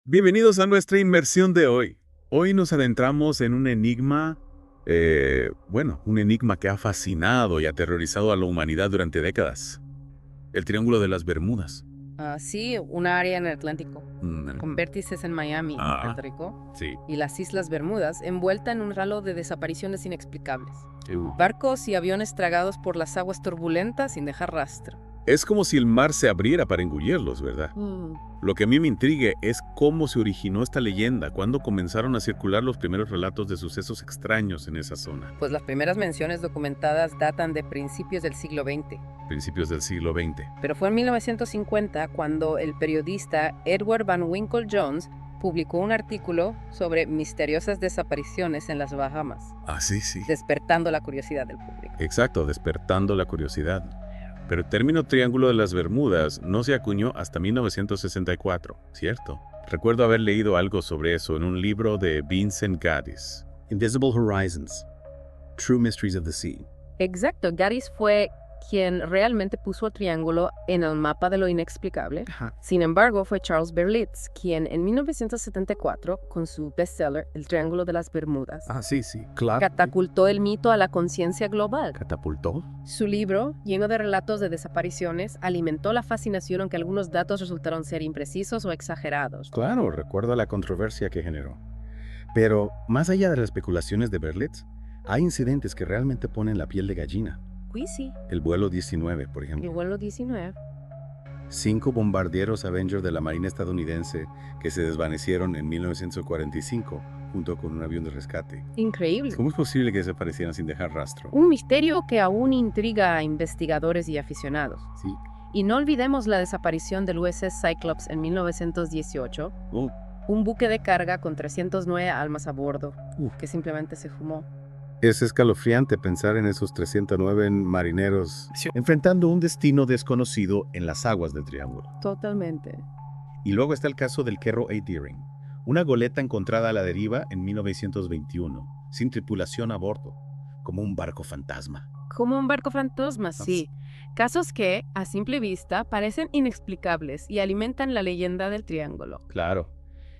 Bienvenidos a nuestra inmersión de hoy. Hoy nos adentramos en un enigma, un enigma que ha fascinado y aterrorizado a la humanidad durante décadas. El Triángulo de las Bermudas. Sí, un área en el Atlántico, con vértices en Miami, Ah, Puerto Rico, sí. y las Islas Bermudas, envuelta en un halo de desapariciones inexplicables. Barcos y aviones tragados por las aguas turbulentas sin dejar rastro. Es como si el mar se abriera para engullirlos, ¿verdad? Lo que a mí me intrigue es cómo se originó esta leyenda, cuándo comenzaron a circular los primeros relatos de sucesos extraños en esa zona. Pues las primeras menciones documentadas datan de principios del siglo XX, Principios del siglo XX. pero fue en 1950 cuando el periodista Edward Van Winkle Jones publicó un artículo sobre misteriosas desapariciones en las Bahamas, Ah, sí, sí. despertando la curiosidad del público. Exacto, despertando la curiosidad. Pero el término Triángulo de las Bermudas no se acuñó hasta 1964, ¿cierto? Recuerdo haber leído algo sobre eso en un libro de Vincent Gaddis. Invisible Horizons, True Mysteries of the Sea. Exacto, Gaddis fue quien realmente puso el triángulo en el mapa de lo inexplicable. Ajá. Sin embargo, fue Charles Berlitz quien en 1974, con su bestseller El Triángulo de las Bermudas, Sí, claro. catapultó el mito a la conciencia global. ¿Catapultó? Su libro, lleno de relatos de desapariciones, alimentó la fascinación aunque algunos datos resultaron ser imprecisos o exagerados. Claro, recuerdo la controversia que generó. Pero, más allá de las especulaciones de Berlitz, hay incidentes que realmente ponen la piel de gallina. Uy, sí, El vuelo 19, por el ejemplo. vuelo 19. 5 bombardieros Avenger de la Marina estadounidense que se desvanecieron en 1945 junto con un avión de rescate. Increíble. ¿Cómo es posible que desaparecieran sin dejar rastro? Un misterio que aún intriga a investigadores y aficionados. Sí. Y no olvidemos la desaparición del USS Cyclops en 1918, Oh, un buque de carga con 309 almas a bordo, Uf. que simplemente se fumó. Es escalofriante pensar en esos 309 marineros enfrentando un destino desconocido en las aguas del Triángulo. Totalmente. Y luego está el caso del Kerro A. Deering, una goleta encontrada a la deriva en 1921, sin tripulación a bordo, como un barco fantasma. Como un barco fantasma, sí. Casos que, a simple vista, parecen inexplicables y alimentan la leyenda del triángulo. Claro.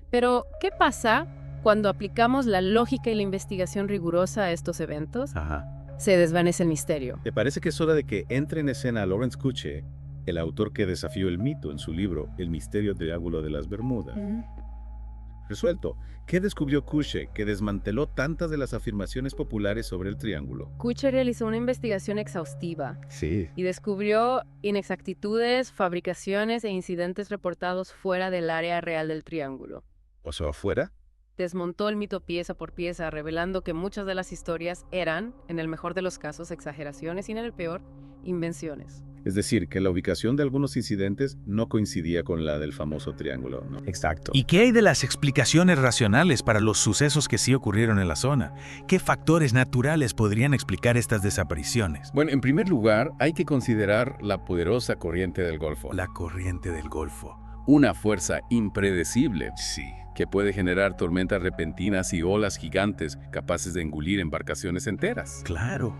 Pero, ¿qué pasa cuando aplicamos la lógica y la investigación rigurosa a estos eventos? Ajá. Se desvanece el misterio. ¿Te parece que es hora de que entre en escena Lawrence Kuche, el autor que desafió el mito en su libro El misterio triángulo de las Bermudas? Resuelto. ¿Qué descubrió Kuche que desmanteló tantas de las afirmaciones populares sobre el triángulo? Kuche realizó una investigación exhaustiva Sí. y descubrió inexactitudes, fabricaciones e incidentes reportados fuera del área real del triángulo. ¿O sea, afuera? Desmontó el mito pieza por pieza, revelando que muchas de las historias eran, en el mejor de los casos, exageraciones y en el peor, invenciones. Es decir, que la ubicación de algunos incidentes no coincidía con la del famoso triángulo, ¿no? Exacto. ¿Y qué hay de las explicaciones racionales para los sucesos que sí ocurrieron en la zona? ¿Qué factores naturales podrían explicar estas desapariciones? Bueno, en primer lugar, hay que considerar la poderosa corriente del Golfo. La corriente del Golfo. Una fuerza impredecible Sí. que puede generar tormentas repentinas y olas gigantes capaces de engullir embarcaciones enteras. Claro.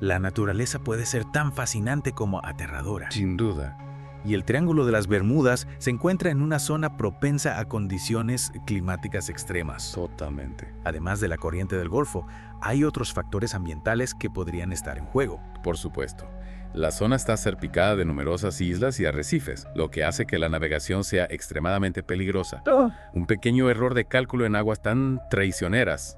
La naturaleza puede ser tan fascinante como aterradora. Sin duda. Y el Triángulo de las Bermudas se encuentra en una zona propensa a condiciones climáticas extremas. Totalmente. Además de la corriente del Golfo, hay otros factores ambientales que podrían estar en juego. Por supuesto. La zona está salpicada de numerosas islas y arrecifes, lo que hace que la navegación sea extremadamente peligrosa. Un pequeño error de cálculo en aguas tan traicioneras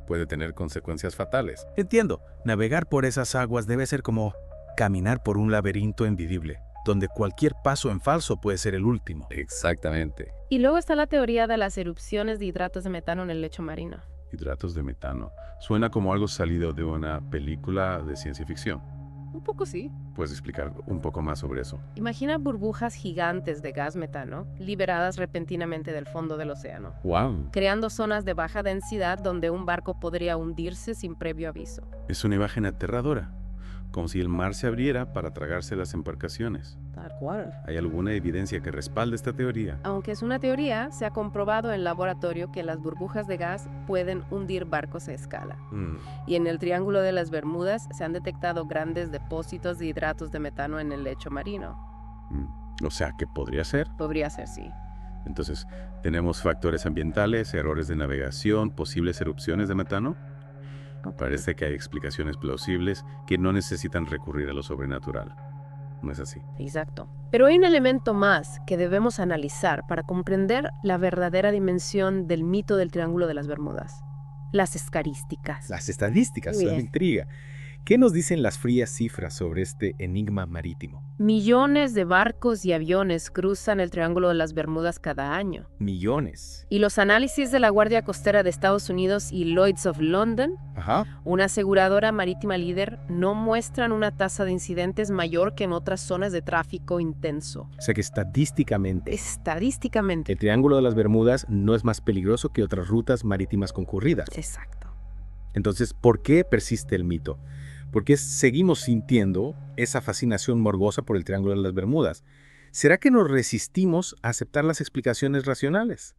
puede tener consecuencias fatales. Entiendo, navegar por esas aguas debe ser como caminar por un laberinto invidible, donde cualquier paso en falso puede ser el último. Exactamente. Y luego está la teoría de las erupciones de hidratos de metano en el lecho marino. Hidratos de metano. Suena como algo salido de una película de ciencia ficción. Un poco sí. ¿Puedes explicar un poco más sobre eso? Imagina burbujas gigantes de gas metano liberadas repentinamente del fondo del océano, ¡Wow! creando zonas de baja densidad donde un barco podría hundirse sin previo aviso. Es una imagen aterradora, como si el mar se abriera para tragarse las embarcaciones. Tal cual. ¿Hay alguna evidencia que respalde esta teoría? Aunque es una teoría, se ha comprobado en laboratorio que las burbujas de gas pueden hundir barcos a escala. Y en el Triángulo de las Bermudas se han detectado grandes depósitos de hidratos de metano en el lecho marino. O sea, ¿qué podría ser? Podría ser, sí. Entonces, tenemos factores ambientales, errores de navegación, posibles erupciones de metano. Parece que hay explicaciones plausibles que no necesitan recurrir a lo sobrenatural. ¿No es así? Exacto. Pero hay un elemento más que debemos analizar para comprender la verdadera dimensión del mito del Triángulo de las Bermudas. Las escarísticas. Las estadísticas, Muy la bien. intriga. ¿Qué nos dicen las frías cifras sobre este enigma marítimo? Millones de barcos y aviones cruzan el Triángulo de las Bermudas cada año. Millones. Y los análisis de la Guardia Costera de Estados Unidos y Lloyd's of London, Ajá. una aseguradora marítima líder, no muestran una tasa de incidentes mayor que en otras zonas de tráfico intenso. O sea que estadísticamente, Estadísticamente. el Triángulo de las Bermudas no es más peligroso que otras rutas marítimas concurridas. Exacto. Entonces, ¿por qué persiste el mito? ¿Por qué seguimos sintiendo esa fascinación morbosa por el Triángulo de las Bermudas? ¿Será que nos resistimos a aceptar las explicaciones racionales?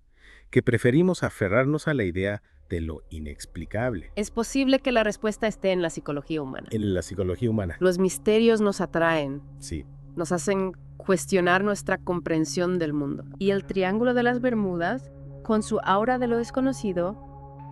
¿Que preferimos aferrarnos a la idea de lo inexplicable? Es posible que la respuesta esté en la psicología humana. En la psicología humana. Los misterios nos atraen, Sí. nos hacen cuestionar nuestra comprensión del mundo. Y el Triángulo de las Bermudas, con su aura de lo desconocido,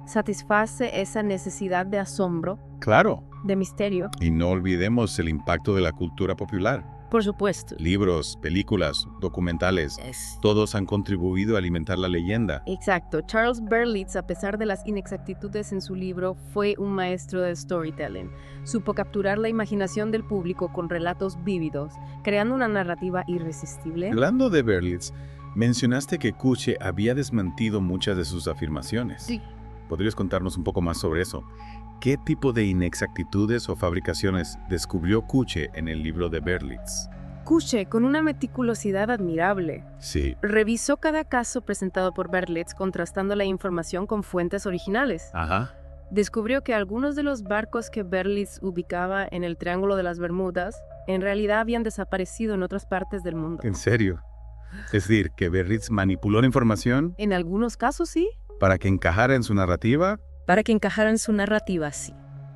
satisface esa necesidad de asombro, Claro. de misterio. Y no olvidemos el impacto de la cultura popular. Por supuesto. Libros, películas, documentales, todos han contribuido a alimentar la leyenda. Exacto. Charles Berlitz, a pesar de las inexactitudes en su libro, fue un maestro del storytelling. Supo capturar la imaginación del público con relatos vívidos, creando una narrativa irresistible. Hablando de Berlitz, mencionaste que Kuche había desmentido muchas de sus afirmaciones. Sí. ¿Podrías contarnos un poco más sobre eso? ¿Qué tipo de inexactitudes o fabricaciones descubrió Kuche en el libro de Berlitz? Kuche, con una meticulosidad admirable, Sí. revisó cada caso presentado por Berlitz contrastando la información con fuentes originales. Ajá. Descubrió que algunos de los barcos que Berlitz ubicaba en el Triángulo de las Bermudas en realidad habían desaparecido en otras partes del mundo. ¿En serio? Es decir, que Berlitz manipuló la información En algunos casos sí. para que encajara en su narrativa. Para que encajara en su narrativa, sí.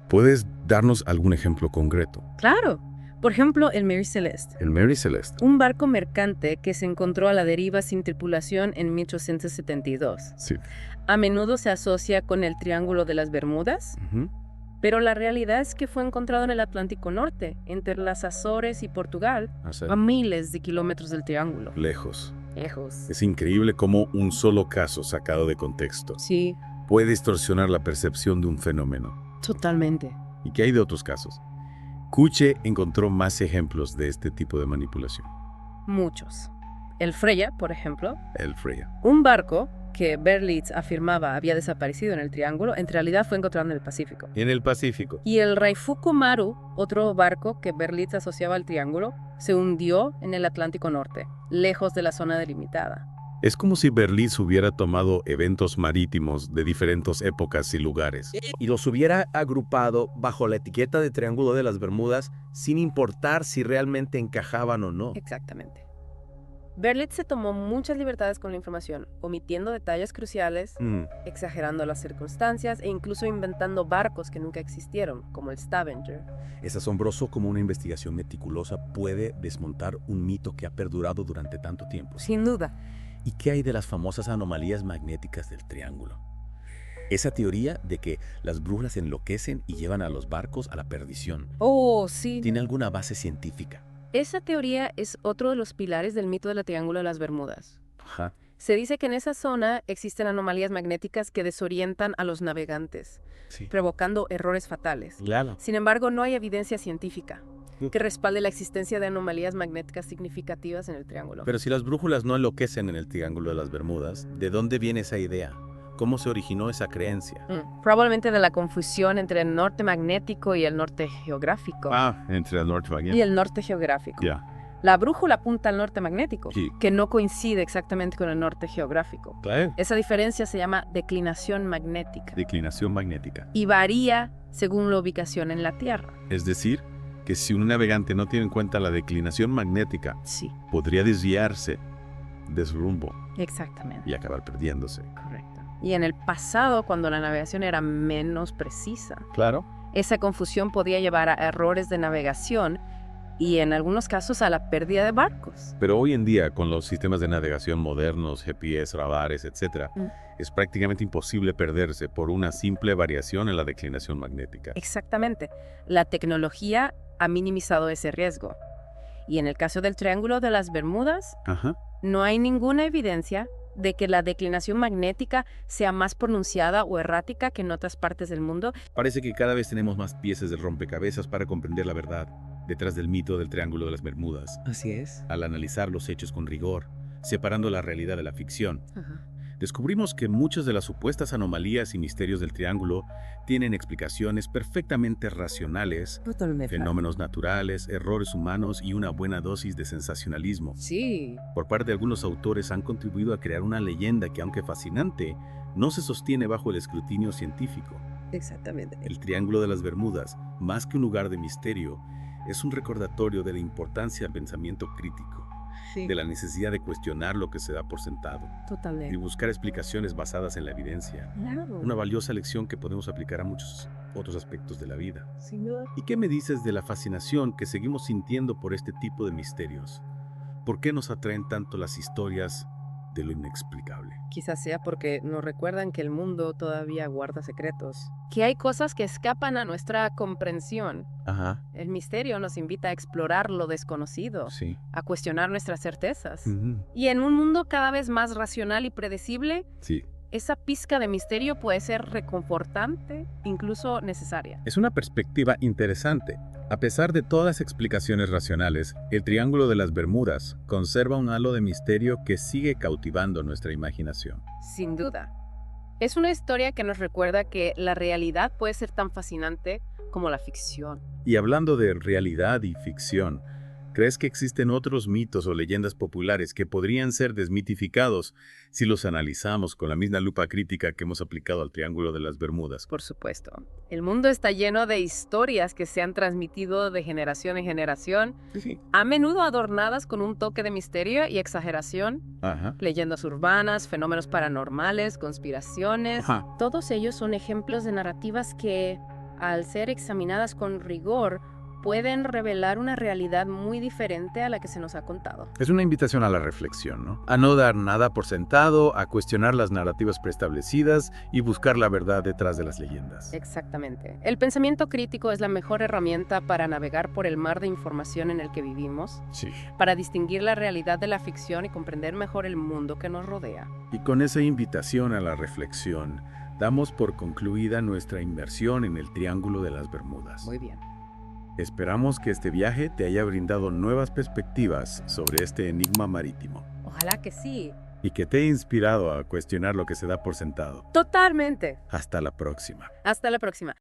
¿Puedes darnos algún ejemplo concreto? Claro. Por ejemplo, el Mary Celeste. El Mary Celeste. Un barco mercante que se encontró a la deriva sin tripulación en 1872. Sí. A menudo se asocia con el Triángulo de las Bermudas, Ujú. pero la realidad es que fue encontrado en el Atlántico Norte, entre las Azores y Portugal, O sea, a miles de kilómetros del Triángulo. lejos. Lejos. Es increíble cómo un solo caso sacado de contexto Sí, puede distorsionar la percepción de un fenómeno. totalmente. ¿Y qué hay de otros casos? Kuche encontró más ejemplos de este tipo de manipulación. Muchos. El Freya, por ejemplo, El Freya. un barco que Berlitz afirmaba había desaparecido en el Triángulo, en realidad fue encontrado en el Pacífico. En el Pacífico. Y el Raifuku Maru, otro barco que Berlitz asociaba al Triángulo, se hundió en el Atlántico Norte, lejos de la zona delimitada. Es como si Berlitz hubiera tomado eventos marítimos de diferentes épocas y lugares. Y los hubiera agrupado bajo la etiqueta de Triángulo de las Bermudas sin importar si realmente encajaban o no. Exactamente. Berlitz se tomó muchas libertades con la información, omitiendo detalles cruciales, exagerando las circunstancias e incluso inventando barcos que nunca existieron, como el Stavanger. Es asombroso cómo una investigación meticulosa puede desmontar un mito que ha perdurado durante tanto tiempo. Sin duda. ¿Y qué hay de las famosas anomalías magnéticas del Triángulo? Esa teoría de que las brújulas enloquecen y llevan a los barcos a la perdición. Oh, sí. ¿Tiene alguna base científica? Esa teoría es otro de los pilares del mito del Triángulo de las Bermudas. Ajá. Se dice que en esa zona existen anomalías magnéticas que desorientan a los navegantes, Sí. provocando errores fatales. Claro. Sin embargo, no hay evidencia científica que respalde la existencia de anomalías magnéticas significativas en el Triángulo. Pero si las brújulas no enloquecen en el Triángulo de las Bermudas, ¿de dónde viene esa idea? ¿Cómo se originó esa creencia? Probablemente de la confusión entre el norte magnético y el norte geográfico. Entre el norte Y el norte geográfico. Ya. La brújula apunta al norte magnético, Sí. que no coincide exactamente con el norte geográfico. Claro. Esa diferencia se llama declinación magnética Declinación magnética. y varía según la ubicación en la Tierra. Es decir, que si un navegante no tiene en cuenta la declinación magnética, Sí, podría desviarse de su rumbo exactamente. y acabar perdiéndose. Correcto. Y en el pasado, cuando la navegación era menos precisa, Claro. esa confusión podía llevar a errores de navegación y en algunos casos a la pérdida de barcos. Pero hoy en día, con los sistemas de navegación modernos, GPS, radares, etc., es prácticamente imposible perderse por una simple variación en la declinación magnética. Exactamente. La tecnología ha minimizado ese riesgo. Y en el caso del Triángulo de las Bermudas, Ajá. no hay ninguna evidencia de que la declinación magnética sea más pronunciada o errática que en otras partes del mundo. Parece que cada vez tenemos más piezas del rompecabezas para comprender la verdad detrás del mito del Triángulo de las Bermudas. Así es. Al analizar los hechos con rigor, separando la realidad de la ficción, descubrimos que muchas de las supuestas anomalías y misterios del Triángulo tienen explicaciones perfectamente racionales, Totalmente. fenómenos naturales, errores humanos y una buena dosis de sensacionalismo. Sí. Por parte de algunos autores han contribuido a crear una leyenda que, aunque fascinante, no se sostiene bajo el escrutinio científico. Exactamente. El Triángulo de las Bermudas, más que un lugar de misterio, es un recordatorio de la importancia del pensamiento crítico, Sí. de la necesidad de cuestionar lo que se da por sentado y Totalmente. buscar explicaciones basadas en la evidencia. Claro. Una valiosa lección que podemos aplicar a muchos otros aspectos de la vida. Sin duda. ¿Y qué me dices de la fascinación que seguimos sintiendo por este tipo de misterios? ¿Por qué nos atraen tanto las historias de lo inexplicable? Quizás sea porque nos recuerdan que el mundo todavía guarda secretos, que hay cosas que escapan a nuestra comprensión. Ajá. El misterio nos invita a explorar lo desconocido, Sí. a cuestionar nuestras certezas. Ujú. Y en un mundo cada vez más racional y predecible, Sí. esa pizca de misterio puede ser reconfortante, incluso necesaria. Es una perspectiva interesante. A pesar de todas las explicaciones racionales, el Triángulo de las Bermudas conserva un halo de misterio que sigue cautivando nuestra imaginación. Sin duda. Es una historia que nos recuerda que la realidad puede ser tan fascinante como la ficción. Y hablando de realidad y ficción, ¿crees que existen otros mitos o leyendas populares que podrían ser desmitificados si los analizamos con la misma lupa crítica que hemos aplicado al Triángulo de las Bermudas? Por supuesto. El mundo está lleno de historias que se han transmitido de generación en generación, Sí. a menudo adornadas con un toque de misterio y exageración. Ajá. Leyendas urbanas, fenómenos paranormales, conspiraciones. Ajá. Todos ellos son ejemplos de narrativas que, al ser examinadas con rigor, pueden revelar una realidad muy diferente a la que se nos ha contado. Es una invitación a la reflexión, ¿no? A no dar nada por sentado, a cuestionar las narrativas preestablecidas y buscar la verdad detrás de las leyendas. Exactamente. El pensamiento crítico es la mejor herramienta para navegar por el mar de información en el que vivimos, Sí. para distinguir la realidad de la ficción y comprender mejor el mundo que nos rodea. Y con esa invitación a la reflexión, damos por concluida nuestra inmersión en el Triángulo de las Bermudas. Muy bien. Esperamos que este viaje te haya brindado nuevas perspectivas sobre este enigma marítimo Ojalá que sí. y que te haya inspirado a cuestionar lo que se da por sentado. Totalmente. Hasta la próxima. Hasta la próxima.